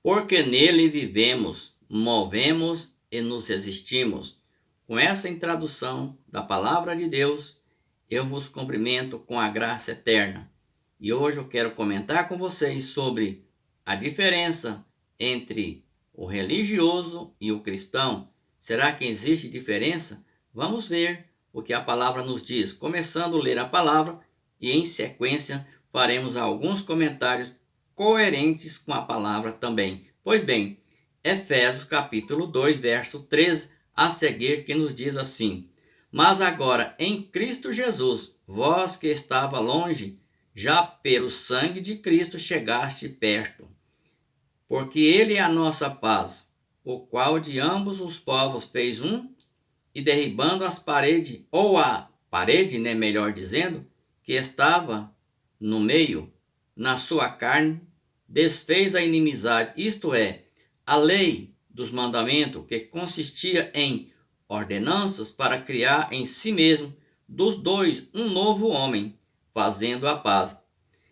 porque nele vivemos, movemos e nos existimos. Com essa introdução da palavra de Deus, eu vos cumprimento com a graça eterna. E hoje eu quero comentar com vocês sobre a diferença entre o religioso e o cristão. Será que existe diferença? Vamos ver o que a palavra nos diz. Começando a ler a palavra e em sequência faremos alguns comentários coerentes com a palavra também. Pois bem, Efésios capítulo 2, verso 13 a seguir, que nos diz assim: Mas agora em Cristo Jesus, vós que estava longe, já pelo sangue de Cristo chegaste perto. Porque ele é a nossa paz, o qual de ambos os povos fez um, e derribando as paredes, ou a parede, melhor dizendo, que estava no meio, na sua carne, desfez a inimizade, isto é, a lei dos mandamentos, que consistia em ordenanças para criar em si mesmo dos dois um novo homem, fazendo a paz,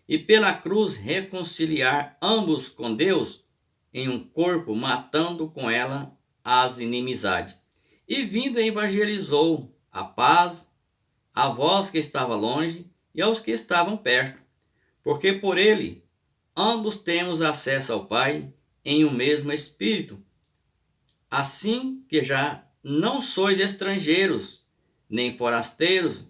e pela cruz reconciliar ambos com Deus em um corpo, matando com ela as inimizades. E vindo evangelizou a paz a vós que estava longe e aos que estavam perto, porque por ele ambos temos acesso ao Pai em um mesmo Espírito. Assim que já não sois estrangeiros, nem forasteiros,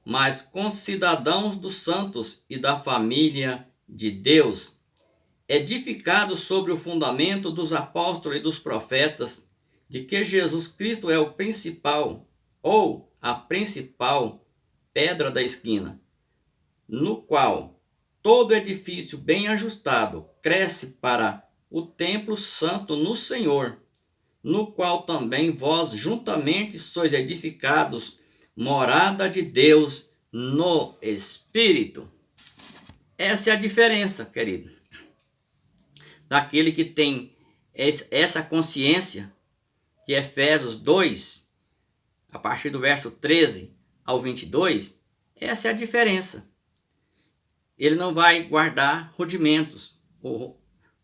mas concidadãos dos santos e da família de Deus, edificados sobre o fundamento dos apóstolos e dos profetas, de que Jesus Cristo é o principal, ou a principal pedra da esquina, no qual todo edifício bem ajustado cresce para o templo santo no Senhor, no qual também vós juntamente sois edificados, morada de Deus no Espírito. Essa é a diferença, querido, daquele que tem essa consciência de Efésios 2, a partir do verso 13 ao 22, essa é a diferença. Ele não vai guardar rudimentos.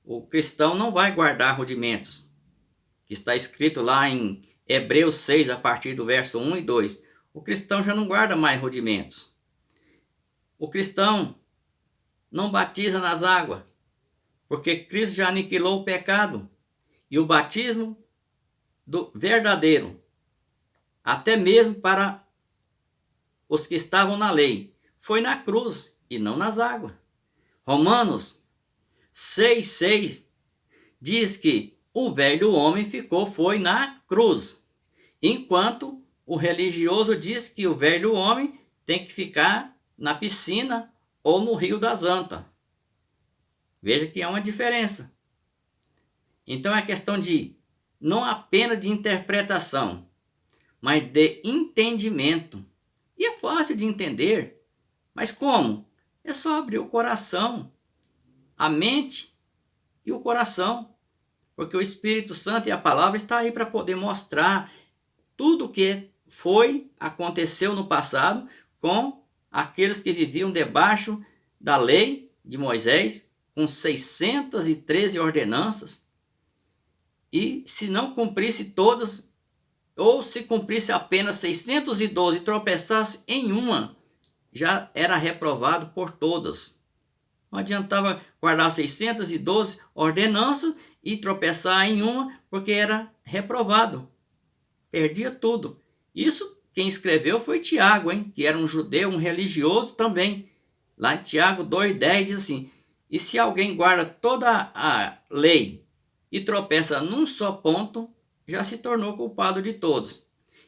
O cristão não vai guardar rudimentos, que está escrito lá em Hebreus 6, a partir do verso 1 e 2. O cristão já não guarda mais rudimentos. O cristão não batiza nas águas, porque Cristo já aniquilou o pecado. E o batismo do verdadeiro, até mesmo para os que estavam na lei, foi na cruz e não nas águas. Romanos 6,6 diz que o velho homem foi na cruz, enquanto o religioso diz que o velho homem tem que ficar na piscina ou no rio das antas. Veja que há uma diferença. Então é questão de não apenas de interpretação, mas de entendimento. E é fácil de entender. Mas como? É só abrir o coração, a mente e o coração. Porque o Espírito Santo e a palavra está aí para poder mostrar tudo o que aconteceu no passado com aqueles que viviam debaixo da lei de Moisés, com 613 ordenanças. E se não cumprisse todas, ou se cumprisse apenas 612 e tropeçasse em uma, já era reprovado por todas. Não adiantava guardar 612 ordenanças e tropeçar em uma, porque era reprovado. Perdia tudo. Isso quem escreveu foi Tiago, que era um judeu, um religioso também. Lá em Tiago 2,10 diz assim: e se alguém guarda toda a lei e tropeça num só ponto, já se tornou culpado de todos.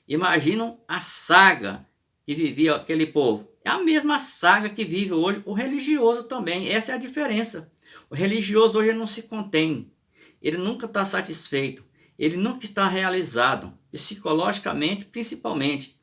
Imaginam a saga que vivia aquele povo. É a mesma saga que vive hoje o religioso também. Essa é a diferença. O religioso hoje não se contém. Ele nunca está satisfeito. Ele nunca está realizado. Psicologicamente, principalmente.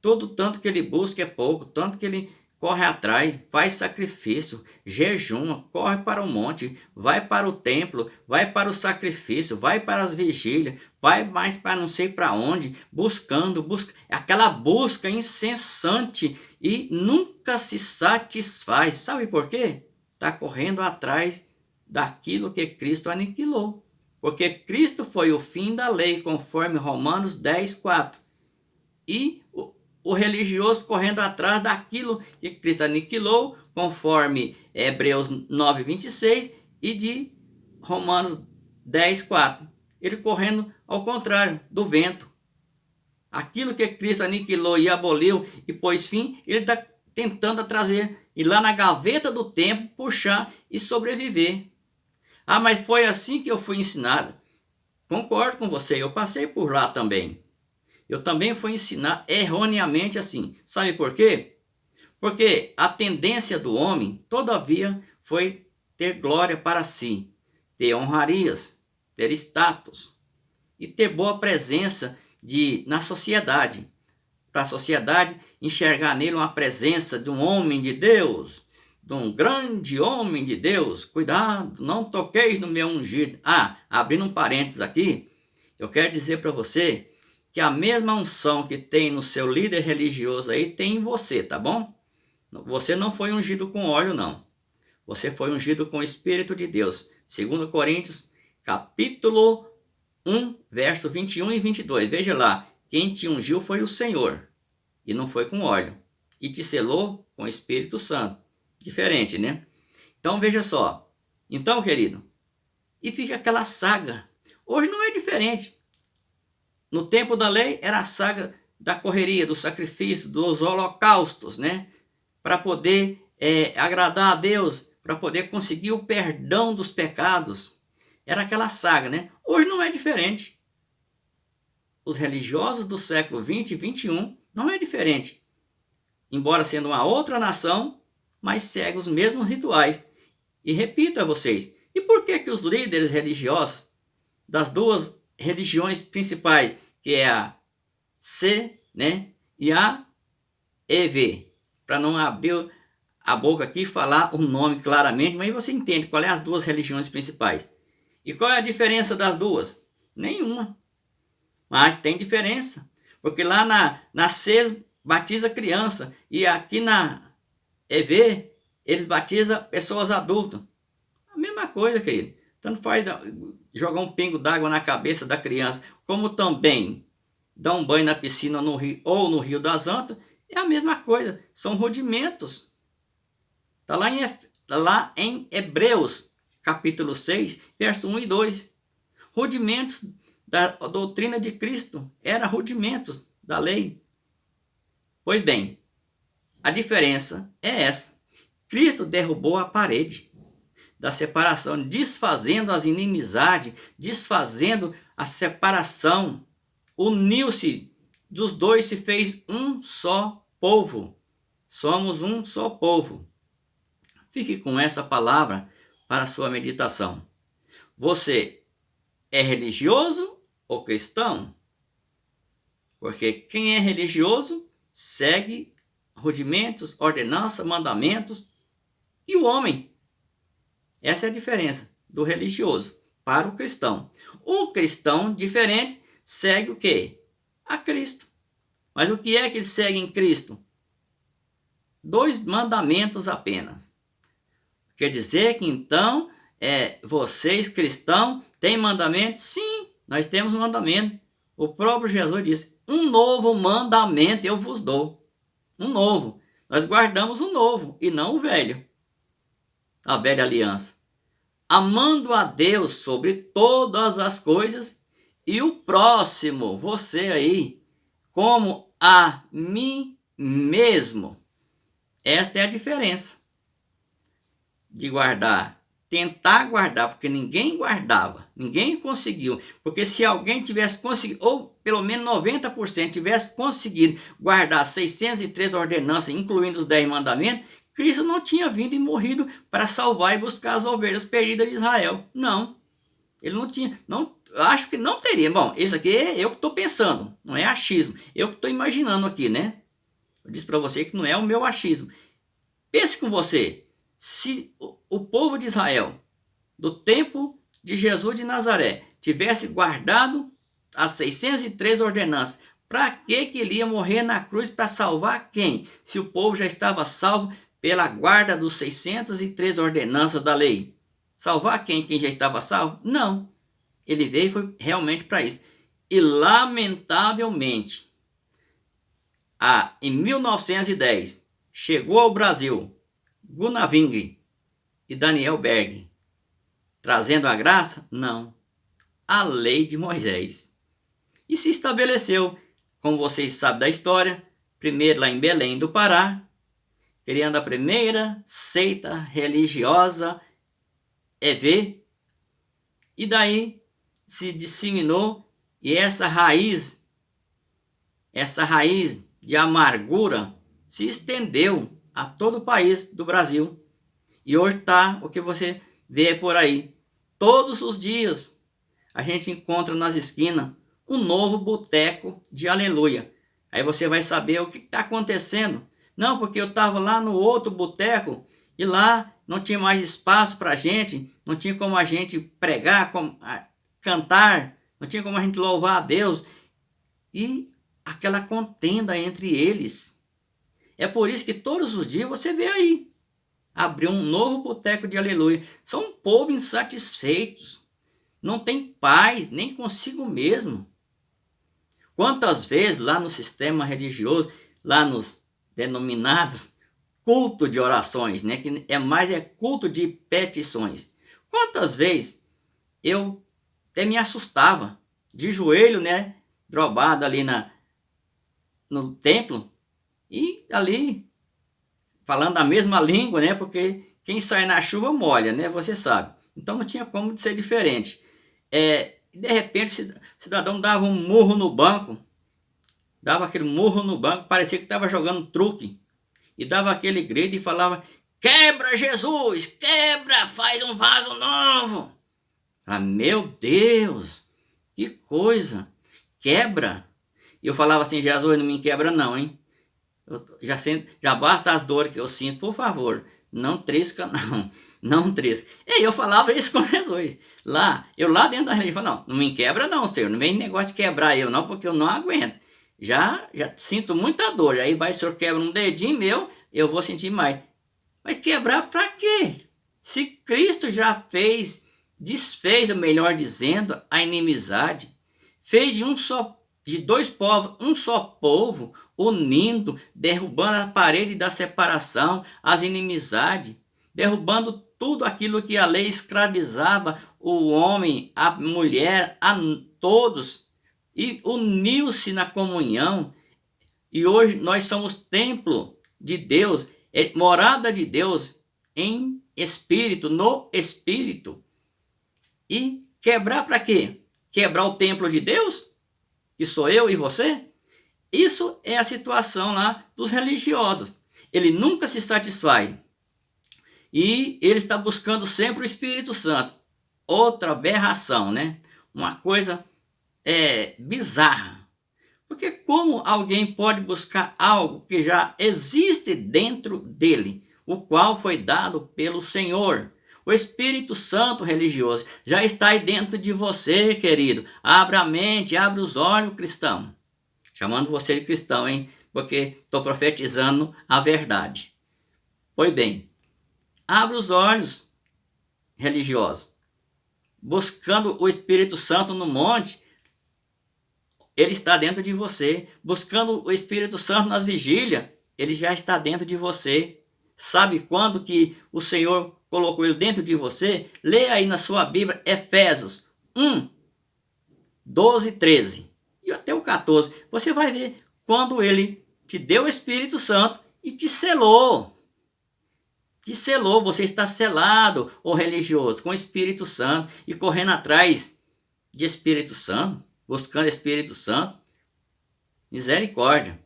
Todo tanto que ele busca é pouco. Tanto que ele corre atrás, faz sacrifício, jejuma, corre para o monte, vai para o templo, vai para o sacrifício, vai para as vigílias, vai mais para não sei para onde, buscando, aquela busca incessante e nunca se satisfaz. Sabe por quê? Está correndo atrás daquilo que Cristo aniquilou. Porque Cristo foi o fim da lei, conforme Romanos 10:4. E o religioso correndo atrás daquilo que Cristo aniquilou, conforme Hebreus 9:26 e de Romanos 10:4. Ele correndo ao contrário do vento. Aquilo que Cristo aniquilou e aboliu e pôs fim, ele está tentando trazer e lá na gaveta do tempo puxar e sobreviver. Ah, mas foi assim que eu fui ensinado. Concordo com você, eu passei por lá também. Eu também fui ensinar erroneamente assim. Sabe por quê? Porque a tendência do homem, todavia, foi ter glória para si, ter honrarias, ter status e ter boa presença na sociedade. Para a sociedade enxergar nele uma presença de um homem de Deus, de um grande homem de Deus. Cuidado, não toqueis no meu ungido. Abrindo um parênteses aqui, eu quero dizer para você que a mesma unção que tem no seu líder religioso aí tem em você, tá bom? Você não foi ungido com óleo, não. Você foi ungido com o Espírito de Deus. 2 Coríntios, capítulo 1, verso 21 e 22. Veja lá, quem te ungiu foi o Senhor, e não foi com óleo. E te selou com o Espírito Santo. Diferente, né? Então, veja só. Então, querido, e fica aquela saga. Hoje não é diferente. No tempo da lei, era a saga da correria, do sacrifício, dos holocaustos, né? Para poder agradar a Deus, para poder conseguir o perdão dos pecados. Era aquela saga, né? Hoje não é diferente. Os religiosos do século 20 e 21 não é diferente. Embora sendo uma outra nação, mas segue os mesmos rituais. E repito a vocês, e por que os líderes religiosos das duas religiões principais, que é a C, né, e a EV, para não abrir a boca aqui e falar o nome claramente, mas você entende qual é as duas religiões principais. E qual é a diferença das duas? Nenhuma. Mas tem diferença, porque lá na C batiza criança e aqui na EV eles batizam pessoas adultas. A mesma coisa, querido. Tanto faz jogar um pingo d'água na cabeça da criança, como também dar um banho na piscina no rio, ou no Rio das Antas, é a mesma coisa. São rudimentos. Está lá em Hebreus, capítulo 6, verso 1 e 2. Rudimentos da doutrina de Cristo. Eram rudimentos da lei. Pois bem, a diferença é essa. Cristo derrubou a parede da separação, desfazendo as inimizades, desfazendo a separação. Uniu-se dos dois, se fez um só povo. Somos um só povo. Fique com essa palavra para a sua meditação. Você é religioso ou cristão? Porque quem é religioso segue rudimentos, ordenanças, mandamentos. E o homem? Essa é a diferença do religioso para o cristão. O cristão diferente segue o quê? A Cristo. Mas o que é que ele segue em Cristo? 2 mandamentos apenas. Quer dizer que então, vocês cristãos têm mandamentos? Sim, nós temos um mandamento. O próprio Jesus disse, um novo mandamento eu vos dou. Um novo. Nós guardamos o novo e não o velho. A velha aliança. Amando a Deus sobre todas as coisas e o próximo, você aí, como a mim mesmo. Esta é a diferença de guardar. Tentar guardar, porque ninguém guardava, ninguém conseguiu. Porque se alguém tivesse conseguido, ou pelo menos 90% tivesse conseguido guardar 603 ordenanças, incluindo os 10 mandamentos, Cristo não tinha vindo e morrido para salvar e buscar as ovelhas perdidas de Israel. Não, ele não tinha, não, acho que não teria. Bom, isso aqui é eu que estou pensando, não é achismo. Eu que estou imaginando aqui, né? Eu disse para você que não é o meu achismo. Pense com você. Se o povo de Israel, do tempo de Jesus de Nazaré, tivesse guardado as 603 ordenanças, para que ele ia morrer na cruz para salvar quem? Se o povo já estava salvo pela guarda dos 603 ordenanças da lei. Salvar quem? Quem já estava salvo? Não. Ele veio foi realmente para isso. E lamentavelmente, em 1910, chegou ao Brasil Gunnar Wingre e Daniel Berg, trazendo a graça? Não. A lei de Moisés. E se estabeleceu, como vocês sabem da história, primeiro lá em Belém do Pará, criando a primeira seita religiosa EV, e daí se disseminou, e essa raiz de amargura se estendeu a todo o país do Brasil. E hoje está o que você vê por aí. Todos os dias a gente encontra nas esquinas um novo boteco de aleluia. Aí você vai saber o que está acontecendo. Não, porque eu estava lá no outro boteco e lá não tinha mais espaço para a gente, não tinha como a gente pregar, cantar, não tinha como a gente louvar a Deus. E aquela contenda entre eles. É por isso que todos os dias você vê aí, abriu um novo boteco de aleluia. São um povo insatisfeitos, não tem paz nem consigo mesmo. Quantas vezes lá no sistema religioso, lá nos denominados culto de orações, né, que é culto de petições. Quantas vezes eu até me assustava, de joelho, né, dobrado ali no templo, e ali falando a mesma língua, né, porque quem sai na chuva molha, né, você sabe. Então não tinha como ser diferente. De repente o cidadão dava um murro no banco, parecia que estava jogando truque, e dava aquele grito e falava: quebra, Jesus, quebra, faz um vaso novo. Meu Deus, que coisa, quebra. E eu falava assim: Jesus, não me quebra não, hein? Já basta as dores que eu sinto, por favor, não trisca não trisca. E eu falava isso com Jesus, eu lá dentro da religião, não me quebra não, Senhor, não vem negócio de quebrar eu não, porque eu não aguento, já sinto muita dor, aí o Senhor quebra um dedinho meu, eu vou sentir mais. Mas quebrar para quê? Se Cristo já desfez, melhor dizendo, a inimizade, fez de dois povos, um só povo, unindo, derrubando a parede da separação, as inimizades, derrubando tudo aquilo que a lei escravizava o homem, a mulher, a todos, e uniu-se na comunhão. E hoje nós somos templo de Deus, morada de Deus em espírito, no espírito. E quebrar para quê? Quebrar o templo de Deus? Que sou eu e você? Isso é a situação lá dos religiosos. Ele nunca se satisfaz. E ele está buscando sempre o Espírito Santo. Outra aberração, né? Uma coisa bizarra. Porque como alguém pode buscar algo que já existe dentro dele, o qual foi dado pelo Senhor? O Espírito Santo religioso já está aí dentro de você, querido. Abra a mente, abra os olhos, cristão. Chamando você de cristão, hein? Porque estou profetizando a verdade. Pois bem, abra os olhos, religiosos. Buscando o Espírito Santo no monte, ele está dentro de você. Buscando o Espírito Santo nas vigílias, ele já está dentro de você. Sabe quando que o Senhor colocou ele dentro de você? Leia aí na sua Bíblia Efésios 1, 12, 13 e até o 14. Você vai ver quando ele te deu o Espírito Santo e te selou. Te selou, você está selado, ô religioso, com o Espírito Santo e correndo atrás de Espírito Santo, buscando Espírito Santo. Misericórdia.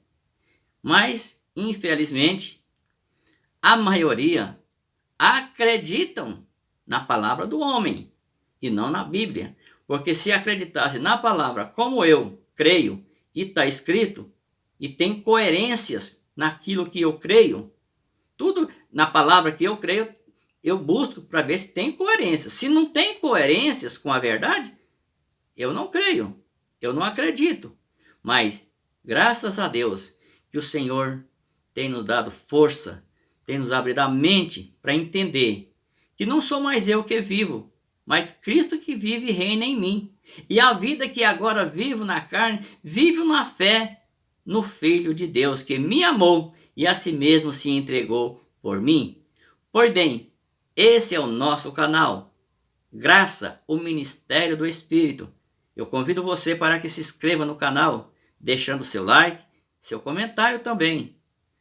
Mas, infelizmente, a maioria acreditam na palavra do homem e não na Bíblia. Porque se acreditasse na palavra como eu creio e está escrito, e tem coerências naquilo que eu creio, tudo na palavra que eu creio, eu busco para ver se tem coerência. Se não tem coerências com a verdade, eu não creio, eu não acredito. Mas, graças a Deus, que o Senhor tem nos dado força, tem nos abrido a mente para entender que não sou mais eu que vivo, mas Cristo que vive e reina em mim. E a vida que agora vivo na carne, vivo na fé no Filho de Deus, que me amou e a si mesmo se entregou por mim. Porém, esse é o nosso canal, Graça, o Ministério do Espírito. Eu convido você para que se inscreva no canal, deixando seu like, seu comentário também.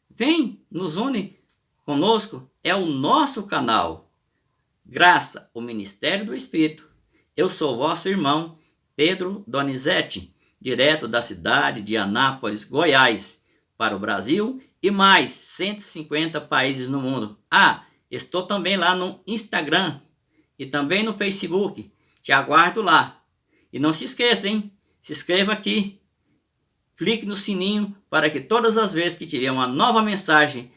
Vem, nos une conosco, é o nosso canal. Graça, o Ministério do Espírito. Eu sou vosso irmão, Pedro Donizete, direto da cidade de Anápolis, Goiás, para o Brasil e mais 150 países no mundo. Estou também lá no Instagram e também no Facebook. Te aguardo lá. E não se esqueça, hein? Se inscreva aqui. Clique no sininho para que todas as vezes que tiver uma nova mensagem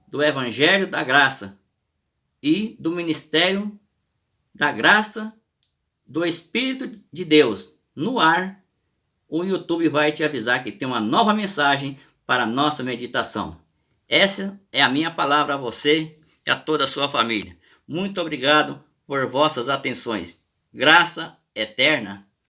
do Evangelho da Graça e do Ministério da Graça do Espírito de Deus no ar, o YouTube vai te avisar que tem uma nova mensagem para a nossa meditação. Essa é a minha palavra a você e a toda a sua família. Muito obrigado por vossas atenções. Graça eterna.